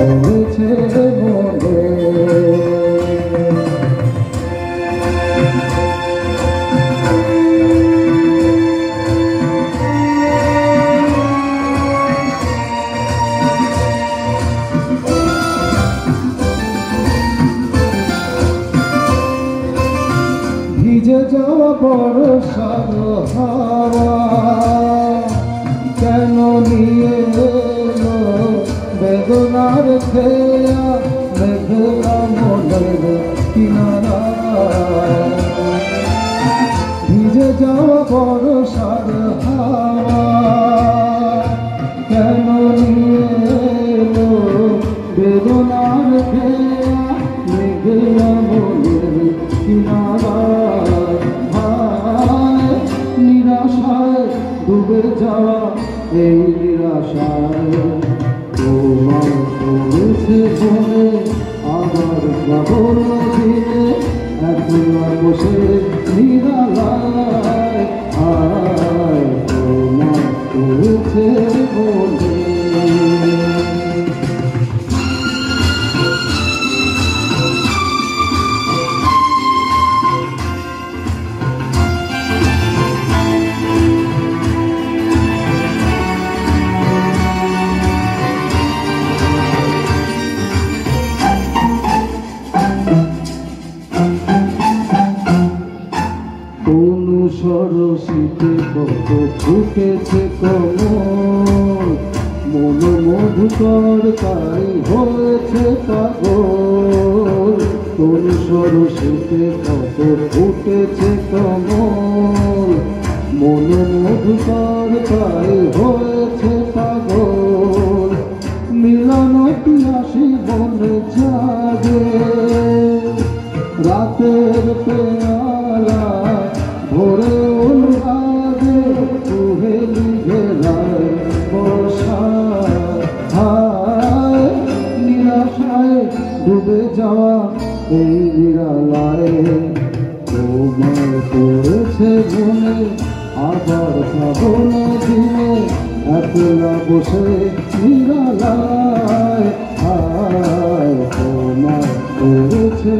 পড়েছে মনে। ভিজে যাওয়া বর্ষার হাওয়া কেন নিয়ে এলো বেদনার খেয়া মেঘলা মনের কিনারা। ভিজে যাওয়া বর্ষার হাওয়া কেন নিয়ে এলো বেদনার খেয়া মেঘলা মনের কিনারা। নিরাশায় ডুবে যাওয়া এই নিরাশায় তোমার পড়েছে মনে আবার শ্রাবণ দিনে একলা বসে নিরালায় আয় তোমার পড়েছে মনে। সরসিতে কত ফুটেছে কমল মন মধুকর তাই হয়েছে পাগল। কোন সরসিতে কত ফুটেছে কমল মন মধুকর তাই হয়েছে পাগল। মিলন পিয়াসী বনে জাগে রাতের পেয়ালা ভোরে উল্লাদে কুহেলি ঘেরায় বর্ষা। হায় নিরাশায় ডুবে যাওয়া এই নিরালায় তোমার পড়েছে মনে আবার শ্রাবণ দিনে একলা বসে নিরালায়। হায় তোমার পড়েছে